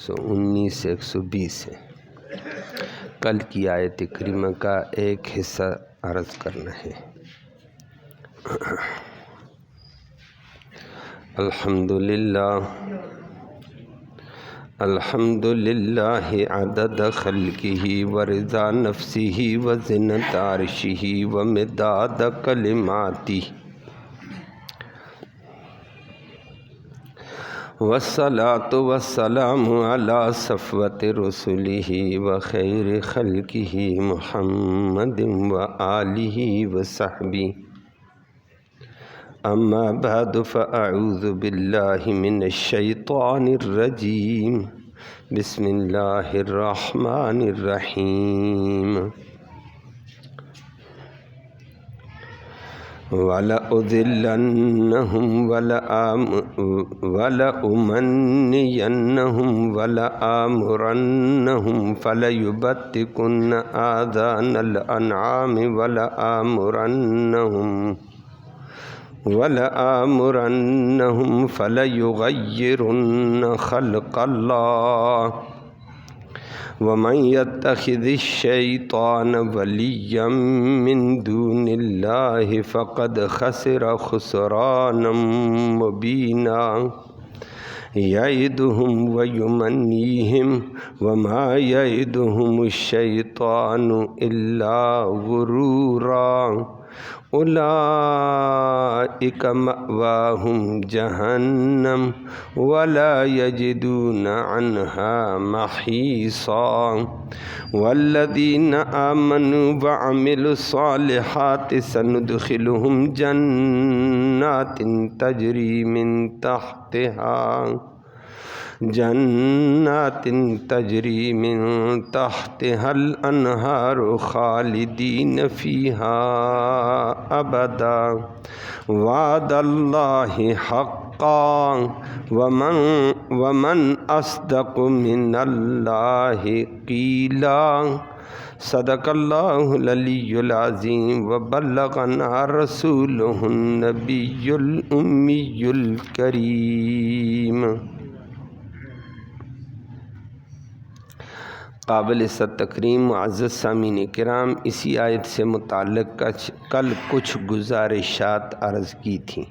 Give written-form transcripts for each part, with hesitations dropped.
119 سے 120 ہے۔ کل کی آیت کریمہ کا ایک حصہ عرض کرنا ہے۔ الحمد للہ عدد خلقہ ورضا نفسہ وزنۃ عرشہ ومداد کلماتہ والصلاۃ والسلام علی صفوۃ رسلہ وخیر خلقہ محمد وآلہ وصحبہ، اما بعد فاعوذ باللہ من الشیطان الرجیم، بسم اللہ الرحمن الرحیم۔ وَلَأُضِلَّنَّهُمْ وَلَأُمَنِّيَنَّهُمْ وَلَآمُرَنَّهُمْ فَلَيُبَتِّكُنَّ آذَانَ الْأَنْعَامِ وَلَآمُرَنَّهُمْ فَلَيُغَيِّرُنَّ خَلْقَ اللَّهِ وَمَنْ يَتَّخِذِ الشَّيْطَانَ وَلِيًّا مِّن دُونِ اللَّهِ فَقَدْ خَسِرَ خُسْرَانًا مُّبِينًا۔ يَعِدُهُمْ وَيُمَنِّيهِمْ وَمَا يَعِدُهُمُ الشَّيْطَانُ إِلَّا غُرُورًا، أُولَئِكَ مَأْوَاهُمْ جَهَنَّمُ وَلَا يَجِدُونَ عَنْهَا مَحِيصًا۔ وَالَّذِينَ آمَنُوا وَعَمِلُوا الصَّالِحَاتِ سَنُدْخِلُهُمْ جَنَّاتٍ تَجْرِي مِن تحتها الأنهار خالدين فيها أبدا، وعد الله حقا، ومن أصدق من الله قيلا۔ صدق اللہ العلی العظیم، وبلغنا رسولہ النبی الامی الکریم۔ قابل تکریم معزز سامعین کرام، اسی آیت سے متعلق کل کچھ گزارشات عرض کی تھیں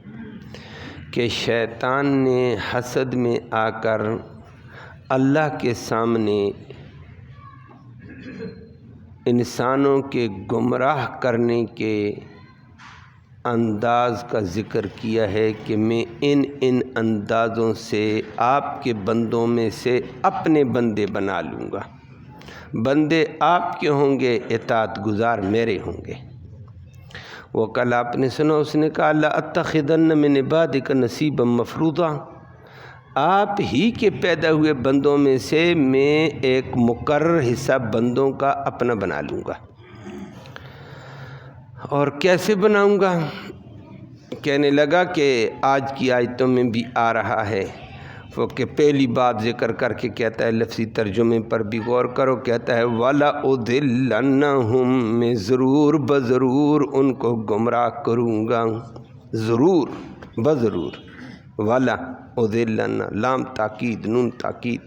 کہ شیطان نے حسد میں آ کر اللہ کے سامنے انسانوں کے گمراہ کرنے کے انداز کا ذکر کیا ہے کہ میں ان اندازوں سے آپ کے بندوں میں سے اپنے بندے بنا لوں گا، بندے آپ کے ہوں گے، اطاعت گزار میرے ہوں گے۔ وہ کل آپ نے سنا، اس نے کہا لَأَتَّخِذَنَّ مِنْ عِبَادِكَ نَصِيبًا مَفْرُوضًا، آپ ہی کے پیدا ہوئے بندوں میں سے میں ایک مقرر حصہ بندوں کا اپنا بنا لوں گا۔ اور کیسے بناؤں گا؟ کہنے لگا کہ آج کی آیتوں میں بھی آ رہا ہے وہ کہ پہلی بات ذکر کر کے کہتا ہے، لفظی ترجمے پر بھی غور کرو، کہتا ہے وَلَأُضِلَّنَّهُمْ، میں ضرور بضرور ان کو گمراہ کروں گا، ضرور بضرور۔ وَلَأُضِلَّنَّ، لام تاکید، نون تاکید۔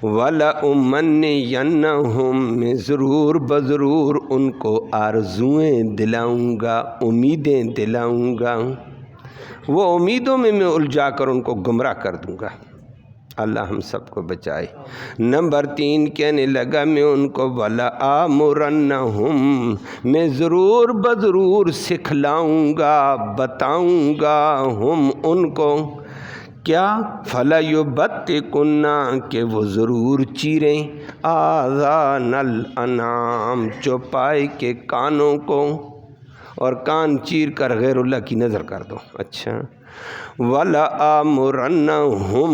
وَلَأُمَنِّيَنَّهُمْ، میں ضرور بضرور ان کو آرزوئیں دلاؤں گا، امیدیں دلاؤں گا، وہ امیدوں میں الجھا کر ان کو گمراہ کر دوں گا۔ اللہ ہم سب کو بچائے۔ نمبر 3 کہنے لگا میں ان کو وَلَآمُرَنَّهُمْ، میں ضرور بضرور سکھلاؤں گا، بتاؤں گا ہم ان کو کیا، فَلَيُبَتِّكُنَّ، کہ وہ ضرور چیریں، آذان الانعام، چوپائے کے کانوں کو، اور کان چیر کر غیر اللہ کی نظر کر دو۔ اچھا، وَلَآمُرَنَّهُمْ،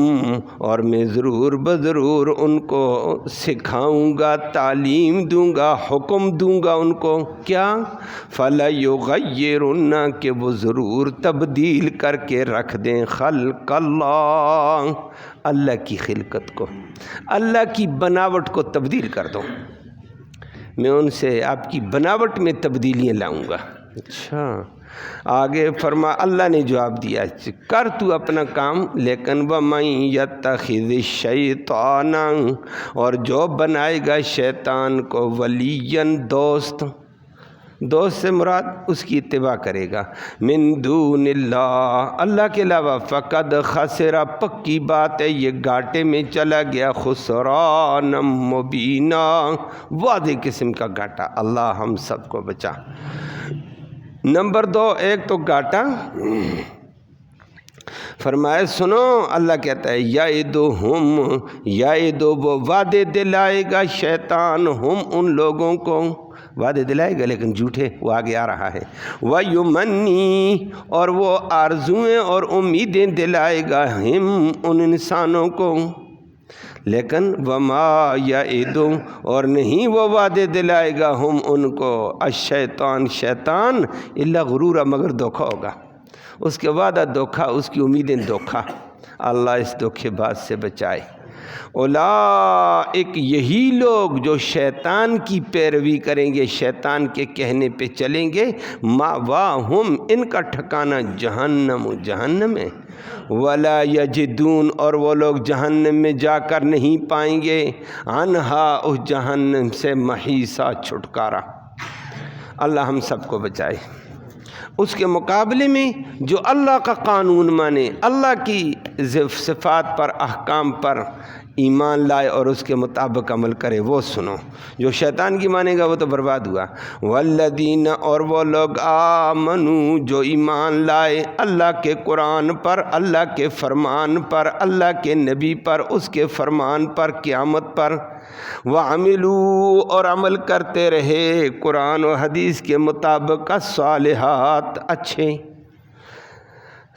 اور میں ضرور بضرور ان کو سکھاؤں گا، تعلیم دوں گا، حکم دوں گا ان کو کیا، فَلَيُغَيِّرُنَّ، کہ وہ ضرور تبدیل کر کے رکھ دیں، خلق اللہ، اللہ کی خلقت کو، اللہ کی بناوٹ کو تبدیل کر دو، میں ان سے آپ کی بناوٹ میں تبدیلیاں لاؤں گا۔ اچھا، آگے فرما اللہ نے جواب دیا کر تو اپنا کام، لیکن وَمَن يَتَّخِذِ الشَّيْطَانَ، اور جو بنائے گا شیطان کو ولیًا دوست، دوست سے مراد اس کی اتباع کرے گا، من دون اللہ، اللہ کے علاوہ، فقد خسر، پکی بات ہے یہ گھاٹے میں چلا گیا، خسرانا مبینا، واضح قسم کا گھاٹا۔ اللہ ہم سب کو بچا۔ نمبر 2، ایک تو گھاٹا، فرمائے سنو، اللہ کہتا ہے یعدو، وہ وعدے دلائے گا شیطان، ہم ان لوگوں کو وعدے دلائے گا لیکن جھوٹے، وہ آگے آ رہا ہے، وَيُمَنِّي، اور وہ آرزویں اور امیدیں دلائے گا ہم ان انسانوں کو، لیکن وما یعدو، اور نہیں وہ وعدے دلائے گا ہم ان کو، الشیطان، شیطان، الا غرورا، مگر دھوکا ہوگا، اس کے وعدہ دھوکا، اس کی امیدیں دھوکا۔ اللہ اس دھوکے باز سے بچائے۔ اولئک، یہی لوگ جو شیطان کی پیروی کریں گے، شیطان کے کہنے پہ چلیں گے، مأواہم، ان کا ٹھکانہ جہنم، جہنم ہے، ولا یجدون، اور وہ لوگ جہنم میں جا کر نہیں پائیں گے، عنہا، اس جہنم سے، محیصا، چھٹکارا۔ اللہ ہم سب کو بچائے۔ اس کے مقابلے میں جو اللہ کا قانون مانے، اللہ کی صفات پر، احکام پر ایمان لائے اور اس کے مطابق عمل کرے، وہ سنو۔ جو شیطان کی مانے گا وہ تو برباد ہوا۔ والذین، اور وہ لوگ، آمنو، جو ایمان لائے اللہ کے قرآن پر، اللہ کے فرمان پر، اللہ کے نبی پر، اس کے فرمان پر، قیامت پر، وعملوا، اور عمل کرتے رہے قرآن و حدیث کے مطابق، الصالحات، اچھے،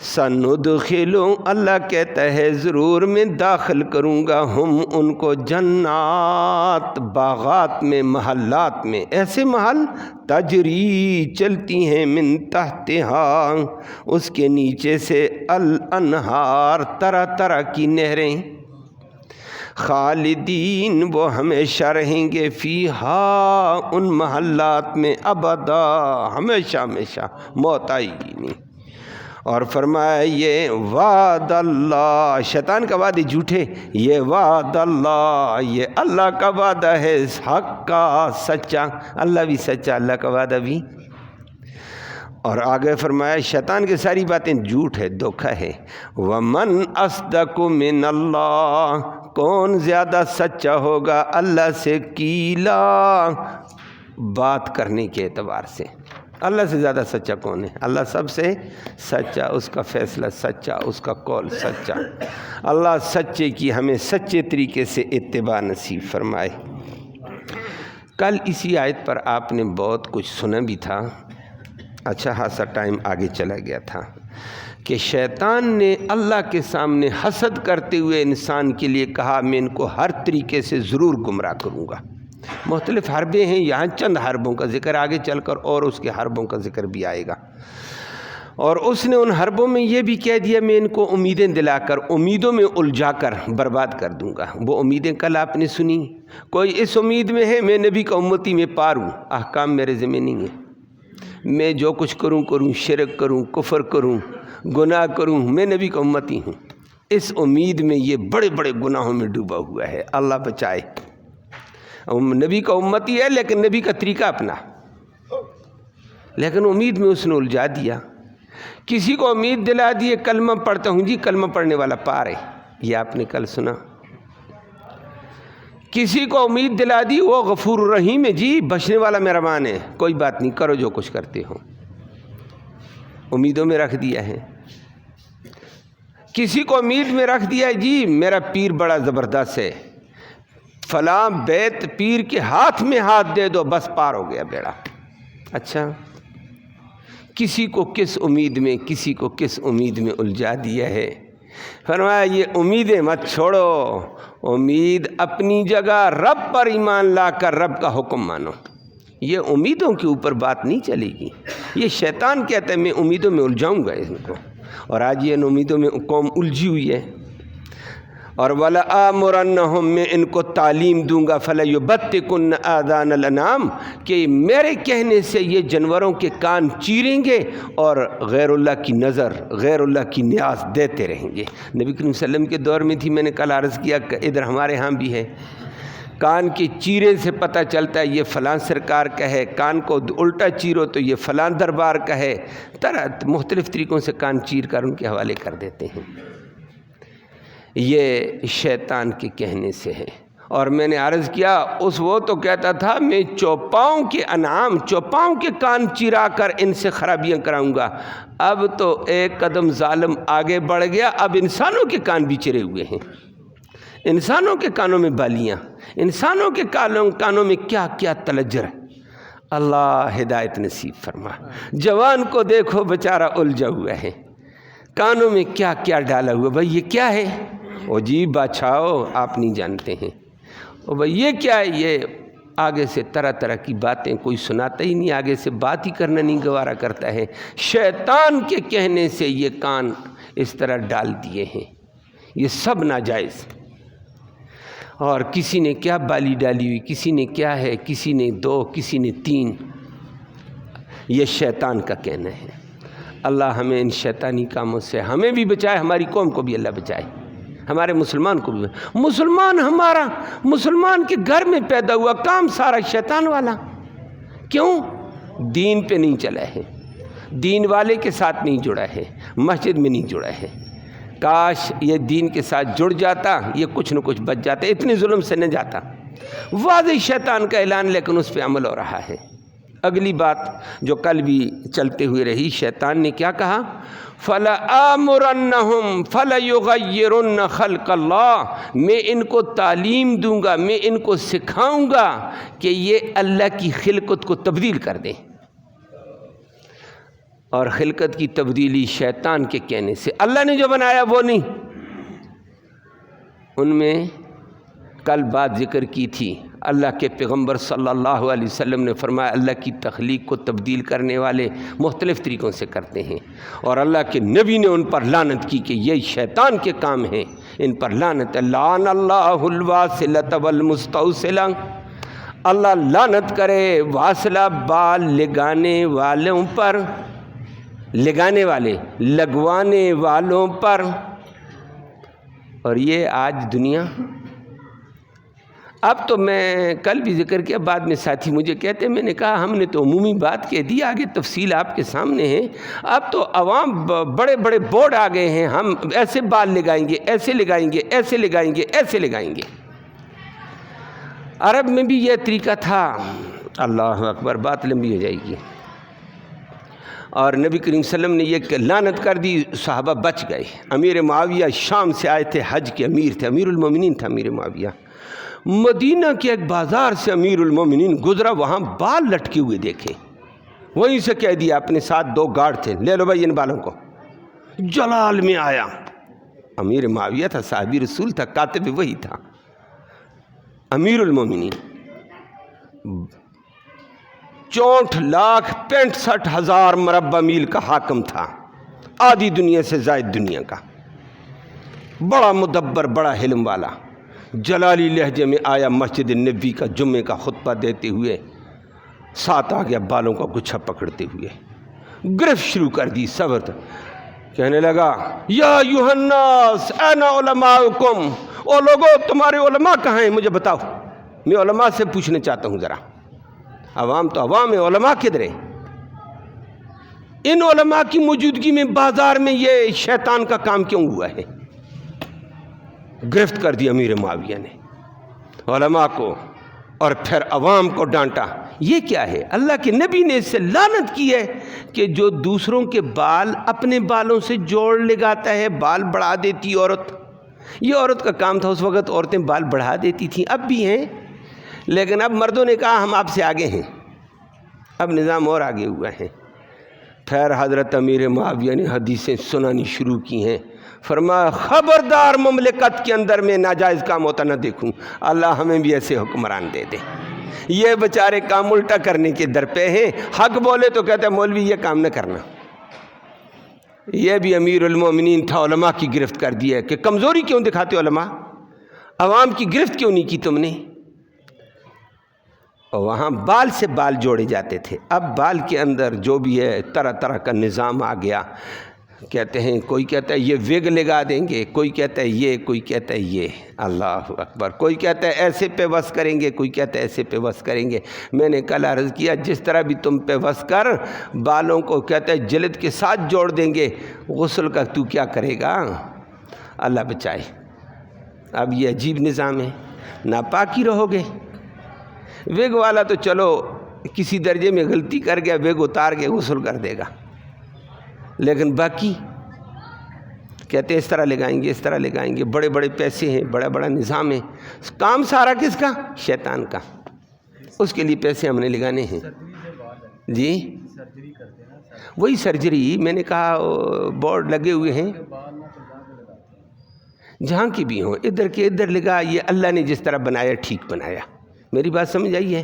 سندخلو، اللہ کہتا ہے ضرور میں داخل کروں گا، ہم ان کو، جنات، باغات میں، محلات میں، ایسے محل، تجری، چلتی ہیں، من تحتہا، اس کے نیچے سے، الانہار، طرح طرح کی نہریں، خالدین، وہ ہمیشہ رہیں گے، فیہا، ان محلات میں، ابدا، ہمیشہ ہمیشہ، موت آئے گی نہیں۔ اور فرمایا یہ وعد اللہ، شیطان کا وعدہ جھوٹے، یہ وعد اللہ، یہ اللہ کا وعدہ ہے، حق کا، سچا، اللہ بھی سچا، اللہ کا وعدہ بھی۔ اور آگے فرمایا شیطان کی ساری باتیں جھوٹ ہے، دھوکا ہے۔ وَمَنْ أَصْدَقُ مِنَ اللَّهِ، کون زیادہ سچا ہوگا اللہ سے، قیلا، بات کرنے کے اعتبار سے، اللہ سے زیادہ سچا کون ہے؟ اللہ سب سے سچا، اس کا فیصلہ سچا، اس کا قول سچا۔ اللہ سچے کی ہمیں سچے طریقے سے اتباع نصیب فرمائے۔ کل اسی آیت پر آپ نے بہت کچھ سنا بھی تھا، اچھا خاصا ٹائم آگے چلا گیا تھا، کہ شیطان نے اللہ کے سامنے حسد کرتے ہوئے انسان کے لیے کہا میں ان کو ہر طریقے سے ضرور گمراہ کروں گا۔ مختلف حربیں ہیں، یہاں چند حربوں کا ذکر، آگے چل کر اور اس کے حربوں کا ذکر بھی آئے گا۔ اور اس نے ان حربوں میں یہ بھی کہہ دیا میں ان کو امیدیں دلا کر، امیدوں میں الجھا کر برباد کر دوں گا۔ وہ امیدیں کل آپ نے سنی، کوئی اس امید میں ہے میں نبی کا امتی میں پار ہوں، احکام میرے ذمہ نہیں ہے، میں جو کچھ کروں شرک کروں، کفر کروں، گناہ کروں، میں نبی کا امتی ہوں، اس امید میں یہ بڑے بڑے گناہوں میں ڈوبا ہوا ہے، اللہ بچائے۔ نبی کا امتی ہے لیکن نبی کا طریقہ اپنا، لیکن امید میں اس نے الجھا دیا۔ کسی کو امید دلا دیے کلمہ پڑھتا ہوں جی، کلمہ پڑھنے والا پار ہے، یہ آپ نے کل سنا۔ کسی کو امید دلا دی وہ غفور الرحیم ہے جی، بخشنے والا مہربان ہے، کوئی بات نہیں، کرو جو کچھ کرتے ہو، امیدوں میں رکھ دیا ہے۔ کسی کو امید میں رکھ دیا ہے جی میرا پیر بڑا زبردست ہے، فلاں بیت پیر کے ہاتھ میں ہاتھ دے دو بس پار ہو گیا بیڑا۔ اچھا، کسی کو کس امید میں، کسی کو کس امید میں الجھا دیا ہے۔ فرمایا یہ امیدیں مت چھوڑو، امید اپنی جگہ، رب پر ایمان لا کر رب کا حکم مانو، یہ امیدوں کے اوپر بات نہیں چلے گی۔ یہ شیطان کہتا ہے میں امیدوں میں الجھاؤں گا ان کو، اور آج یہ ان امیدوں میں قوم الجھی ہوئی ہے۔ اور وَلَآمُرَنَّهُمْ میں ان کو تعلیم دوں گا فَلَيُبَتِّكُنَّ آذَانَ الْأَنْعَامِ کہ میرے کہنے سے یہ جانوروں کے کان چیریں گے اور غیر اللہ کی نظر، غیر اللہ کی نیاز دیتے رہیں گے۔ نبی کریم صلی اللہ علیہ وسلم کے دور میں تھی، میں نے کل عرض کیا کہ ادھر ہمارے ہاں بھی ہے، کان کے چیرے سے پتہ چلتا ہے یہ فلاں سرکار کا ہے، کان کو الٹا چیرو تو یہ فلاں دربار کا ہے، طرح مختلف طریقوں سے کان چیر کر ان کے حوالے کر دیتے ہیں۔ یہ شیطان کے کہنے سے ہے۔ اور میں نے عرض کیا وہ تو کہتا تھا میں چوپاؤں کے انعام، چوپاؤں کے کان چرا کر ان سے خرابیاں کراؤں گا۔ اب تو ایک قدم ظالم آگے بڑھ گیا، اب انسانوں کے کان بھی چرے ہوئے ہیں، انسانوں کے کانوں میں بالیاں، انسانوں کے کانوں میں کیا کیا تلجر ہے۔ اللہ ہدایت نصیب فرما۔ جوان کو دیکھو بیچارہ الجھا ہوا ہے، کانوں میں کیا کیا ڈالا ہوا، بھائی یہ کیا ہے؟ او جی بادشاہو آپ نہیں جانتے ہیں، او بھائی یہ کیا ہے؟ یہ آگے سے طرح طرح کی باتیں کوئی سناتا ہی نہیں، آگے سے بات ہی کرنا نہیں گوارا کرتا ہے۔ شیطان کے کہنے سے یہ کان اس طرح ڈال دیے ہیں، یہ سب ناجائز۔ اور کسی نے کیا بالی ڈالی ہوئی، کسی نے کیا ہے، کسی نے 2، کسی نے 3، یہ شیطان کا کہنا ہے۔ اللہ ہمیں ان شیطانی کاموں سے ہمیں بھی بچائے، ہماری قوم کو بھی اللہ بچائے، ہمارے مسلمان کو بھی۔ مسلمان کے گھر میں پیدا ہوا کام سارا شیطان والا، کیوں؟ دین پہ نہیں چلا ہے، دین والے کے ساتھ نہیں جڑا ہے، مسجد میں نہیں جڑا ہے۔ کاش یہ دین کے ساتھ جڑ جاتا، یہ کچھ نہ کچھ بچ جاتا، اتنے ظلم سے نہ جاتا۔ واضح شیطان کا اعلان، لیکن اس پہ عمل ہو رہا ہے۔ اگلی بات جو کل بھی چلتے ہوئے رہی، شیطان نے کیا کہا؟ فَلَآمُرَنَّهُمْ فَلَيُغَيِّرُنَّ خَلْقَ اللَّهِ میں ان کو تعلیم دوں گا، میں ان کو سکھاؤں گا کہ یہ اللہ کی خلقت کو تبدیل کر دیں۔ اور خلقت کی تبدیلی شیطان کے کہنے سے، اللہ نے جو بنایا وہ نہیں۔ ان میں کل بات ذکر کی تھی، اللہ کے پیغمبر صلی اللہ علیہ وسلم نے فرمایا اللہ کی تخلیق کو تبدیل کرنے والے مختلف طریقوں سے کرتے ہیں، اور اللہ کے نبی نے ان پر لعنت کی کہ یہ شیطان کے کام ہیں، ان پر لعنت۔ لعن اللہ الواصلۃ والمستوصلہ، اللہ لعنت کرے واصلہ بال لگانے والوں پر، لگانے والے لگوانے والوں پر۔ اور یہ آج دنیا، اب تو میں کل بھی ذکر کیا، بعد میں ساتھی مجھے کہتے ہیں، میں نے کہا ہم نے تو عمومی بات کہہ دی، آگے تفصیل آپ کے سامنے ہے۔ اب تو عوام بڑے بڑے بورڈ آ گئے ہیں، ہم ایسے بال لگائیں گے، ایسے لگائیں گے، ایسے لگائیں گے، ایسے لگائیں گے۔ عرب میں بھی یہ طریقہ تھا۔ اللہ اکبر، بات لمبی ہو جائے گی۔ اور نبی کریم صلی اللہ علیہ وسلم نے یہ لعنت کر دی، صحابہ بچ گئے۔ امیر معاویہ شام سے آئے تھے، حج کے امیر تھے، امیر المومنین تھا امیر معاویہ۔ مدینہ کے ایک بازار سے امیر المومنین گزرا، وہاں بال لٹکے ہوئے دیکھے، وہیں سے کہہ دیا، اپنے ساتھ 2 گارڈ تھے، لے لو بھائی ان بالوں کو۔ جلال میں آیا، امیر معاویہ تھا، صحابی رسول تھا، کاتب وہی تھا، امیر المومنین 64,65,000 مربع میل کا حاکم تھا، آدھی دنیا سے زائد دنیا کا، بڑا مدبر، بڑا حلم والا۔ جلالی لہجے میں آیا، مسجد نبوی کا جمعے کا خطبہ دیتے ہوئے، ساتھ آ گیا بالوں کا گچھا پکڑتے ہوئے، گرفت شروع کر دی صبر۔ کہنے لگا یا ایھا الناس این علماؤکم، او لوگو تمہارے علماء کہاں ہیں، مجھے بتاؤ، میں علماء سے پوچھنا چاہتا ہوں ذرا۔ عوام تو عوام ہے، علماء کدھر ہیں؟ ان علماء کی موجودگی میں بازار میں یہ شیطان کا کام کیوں ہوا ہے؟ گرفت کر دی امیر معاویہ نے علماء کو، اور پھر عوام کو ڈانٹا۔ یہ کیا ہے؟ اللہ کے نبی نے اس سے لعنت کی ہے کہ جو دوسروں کے بال اپنے بالوں سے جوڑ لگاتا ہے، بال بڑھا دیتی عورت۔ یہ عورت کا کام تھا، اس وقت عورتیں بال بڑھا دیتی تھیں، اب بھی ہیں، لیکن اب مردوں نے کہا ہم آپ سے آگے ہیں، اب نظام اور آگے ہوا ہے۔ پھر حضرت امیر معاویہ نے حدیثیں سنانی شروع کی ہیں، فرمایا خبردار مملکت کے اندر میں ناجائز کام ہوتا نہ دیکھوں، اللہ ہمیں بھی ایسے حکمران دے دے۔ یہ بیچارے کام الٹا کرنے کے در پہ ہیں، حق بولے تو کہتے ہیں مولوی یہ کام نہ کرنا۔ یہ بھی امیر المومنین تھا، علماء کی گرفت کر دی ہے کہ کمزوری کیوں دکھاتے علماء؟ عوام کی گرفت کیوں نہیں کی تم نے؟ اور وہاں بال سے بال جوڑے جاتے تھے، اب بال کے اندر جو بھی ہے طرح طرح کا نظام آ گیا. کہتے ہیں کوئی کہتا ہے یہ ویگ لگا دیں گے، کوئی کہتا ہے یہ، کوئی کہتا ہے یہ. اللہ اکبر. کوئی کہتا ہے ایسے پہ وس کریں گے، کوئی کہتا ہے ایسے پہ وس کریں گے. میں نے کل عرض کیا جس طرح بھی تم پہ وس کر بالوں کو کہتا ہے جلد کے ساتھ جوڑ دیں گے، غسل کا تو کیا کرے گا؟ اللہ بچائے. اب یہ عجیب نظام ہے، ناپاکی رہو گے. ویگ والا تو چلو کسی درجے میں غلطی کر گیا، ویگ اتار کے غسل کر دے گا، لیکن باقی کہتے اس طرح لگائیں گے، اس طرح لگائیں گے. بڑے بڑے پیسے ہیں، بڑا بڑا نظام ہے. کام سارا کس کا؟ شیطان کا. اس کے لیے پیسے ہم نے لگانے ہیں. جی وہی سرجری میں نے کہا، بورڈ لگے ہوئے ہیں جہاں کی بھی ہوں، ادھر کے ادھر لگا. یہ اللہ نے جس طرح بنایا ٹھیک بنایا. میری بات سمجھ آئی ہے؟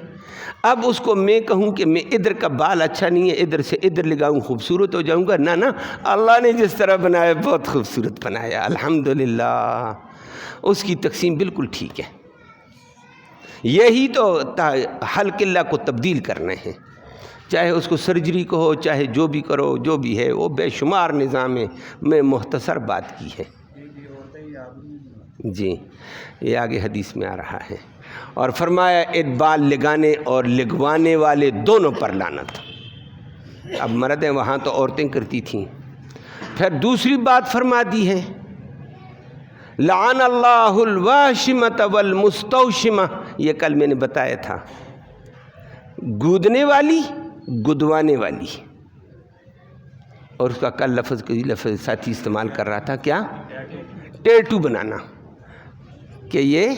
اب اس کو میں کہوں کہ میں ادھر کا بال اچھا نہیں ہے ادھر سے ادھر لگاؤں خوبصورت ہو جاؤں گا؟ نہ، اللہ نے جس طرح بنایا بہت خوبصورت بنایا. الحمدللہ اس کی تقسیم بالکل ٹھیک ہے. یہی تو خلق اللہ کو تبدیل کرنا ہے، چاہے اس کو سرجری کو ہو، چاہے جو بھی کرو، جو بھی ہے وہ بے شمار نظام ہے. میں مختصر بات کی ہے. جی یہ آگے حدیث میں آ رہا ہے. اور فرمایا ادبال لگانے اور لگوانے والے دونوں پر لعنت. اب مرد ہیں وہاں تو عورتیں کرتی تھیں. پھر دوسری بات فرما دی ہے، لعن اللہ الواشمۃ والمستوشمہ. یہ کل میں نے بتایا تھا، گودنے والی، گدوانے والی. اور اس کا کل لفظ ساتھی استعمال کر رہا تھا، کیا؟ ٹیٹو بنانا. کہ یہ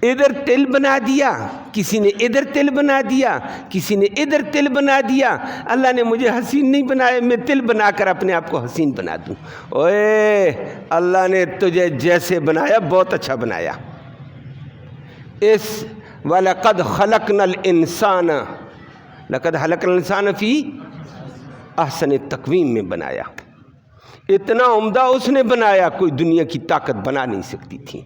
ادھر تل بنا دیا، کسی نے ادھر تل بنا دیا، کسی نے ادھر تل بنا دیا. اللہ نے مجھے حسین نہیں بنایا، میں تل بنا کر اپنے آپ کو حسین بنا دوں. اوے اللہ نے تجھے جیسے بنایا بہت اچھا بنایا. اس وَلَقَدْ خَلَقْنَا الْإِنسَانَ لَقَدْ خَلَقْنَا الْإِنسَانَ فِي احسن تقویم میں بنایا. اتنا عمدہ اس نے بنایا، کوئی دنیا کی طاقت بنا نہیں سکتی تھی.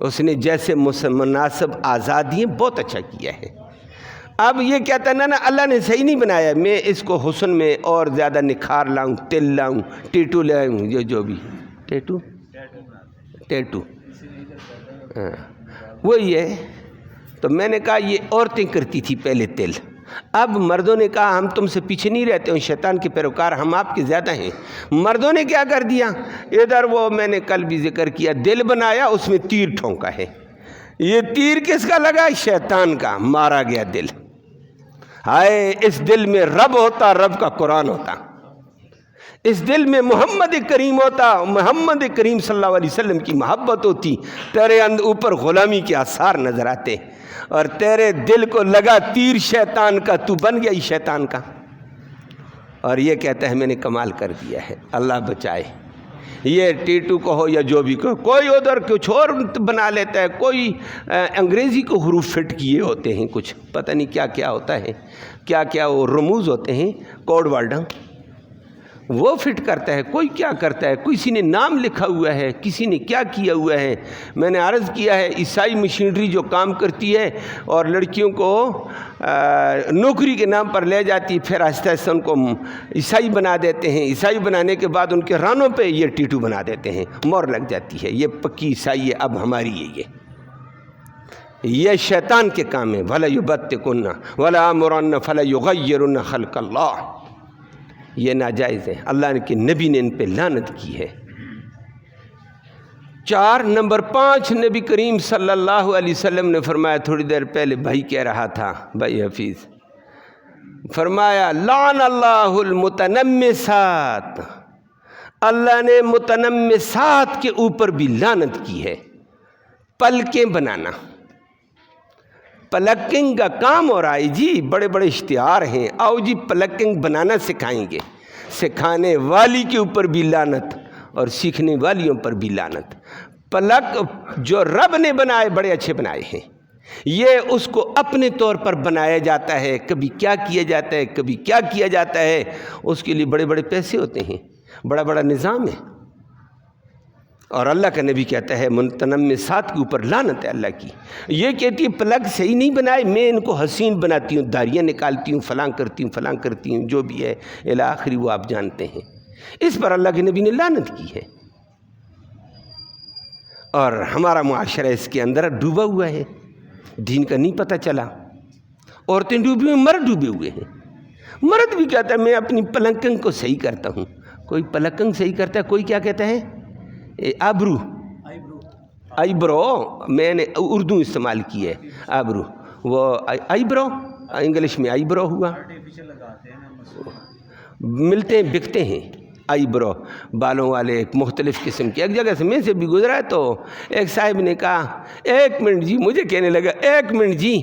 اس نے جیسے مناسب آزادی ہیں بہت اچھا کیا ہے. اب یہ کہتا ہے نا اللہ نے صحیح نہیں بنایا، میں اس کو حسن میں اور زیادہ نکھار لاؤں، تل لاؤں، ٹیٹو لاؤں، جو بھی ٹیٹو ہاں وہی ہے. تو میں نے کہا یہ عورتیں کرتی تھی پہلے تل. اب مردوں نے کہا ہم تم سے پیچھے نہیں رہتے ہوں، شیطان کے پیروکار ہم آپ کے زیادہ ہیں. مردوں نے کیا کر دیا؟ ادھر وہ میں نے کل بھی ذکر کیا، دل بنایا، اس میں تیر ٹھونکا ہے. یہ تیر کس کا لگا؟ شیطان کا. مارا گیا دل. ہائے اس دل میں رب ہوتا، رب کا قرآن ہوتا. اس دل میں محمد کریم ہوتا، محمد کریم صلی اللہ علیہ وسلم کی محبت ہوتی. تیرے اوپر غلامی کے آثار نظر آتے، اور تیرے دل کو لگا تیر شیطان کا، تو بن گیا ہی شیطان کا. اور یہ کہتا ہے میں نے کمال کر دیا ہے. اللہ بچائے. یہ ٹیٹو کو ہو یا جو بھی کو، کوئی ادھر کچھ اور بنا لیتا ہے، کوئی انگریزی کو حروف فٹ کیے ہوتے ہیں، کچھ پتہ نہیں کیا کیا ہوتا ہے، کیا کیا وہ رموز ہوتے ہیں، کوڈ ورڈ وہ فٹ کرتا ہے. کوئی کیا کرتا ہے، کسی نے نام لکھا ہوا ہے، کسی نے کیا کیا ہوا ہے. میں نے عرض کیا ہے عیسائی مشینری جو کام کرتی ہے اور لڑکیوں کو نوکری کے نام پر لے جاتی، پھر آہستہ آہستہ ان کو عیسائی بنا دیتے ہیں. عیسائی بنانے کے بعد ان کے رانوں پہ یہ ٹیٹو بنا دیتے ہیں، مور لگ جاتی ہے. یہ پکی عیسائی ہے، اب ہماری ہے. یہ شیطان کے کام ہے. وَلَا يُبَتِّكُنَّ وَلَا آمُرَنَّ فَلَا يُغَيِّرُنَّ خَلْقَ اللَّهِ. یہ ناجائز ہے. اللہ کے نبی نے ان پہ لعنت کی ہے. 4 نمبر 5 نبی کریم صلی اللہ علیہ وسلم نے فرمایا، تھوڑی دیر پہلے بھائی کہہ رہا تھا، بھائی حفیظ، فرمایا لعن اللہ المتنمسات. اللہ نے متنمسات کے اوپر بھی لعنت کی ہے. پلکیں بنانا، پلکنگ کا کام ہو رہا ہے جی. بڑے بڑے اشتہار ہیں، آؤ جی پلکنگ بنانا سکھائیں گے. سکھانے والی کے اوپر بھی لعنت اور سیکھنے والیوں پر بھی لعنت. پلک جو رب نے بنائے بڑے اچھے بنائے ہیں، یہ اس کو اپنے طور پر بنایا جاتا ہے. کبھی کیا کیا جاتا ہے، کبھی کیا کیا جاتا ہے. اس کے لیے بڑے بڑے پیسے ہوتے ہیں، بڑا بڑا نظام ہے. اور اللہ کا نبی کہتا ہے متنمسات کے اوپر لعنت ہے اللہ کی. یہ کہتی ہے پلک صحیح نہیں بنائے، میں ان کو حسین بناتی ہوں، داڑیاں نکالتی ہوں، فلاں کرتی ہوں جو بھی ہے الی آخری وہ آپ جانتے ہیں. اس پر اللہ کے نبی نے لعنت کی ہے. اور ہمارا معاشرہ اس کے اندر ڈوبا ہوا ہے، دین کا نہیں پتہ چلا. عورتیں ڈوبی ہوئی، مرد ڈوبے ہوئے ہیں. مرد بھی کہتا ہے میں اپنی پلکنگ کو صحیح کرتا ہوں. کوئی پلکنگ صحیح کرتا ہے، کوئی کیا کہتا ہے آئیبرو. میں نے اردو استعمال کی ہے آبرو، وہ آئیبرو انگلش میں آئیبرو ہوا. ملتے ہیں بکتے ہیں آئیبرو بالوں والے مختلف قسم کے. ایک جگہ سے میں سے بھی گزرا تو ایک صاحب نے کہا 1 منٹ جی، مجھے کہنے لگا 1 منٹ جی،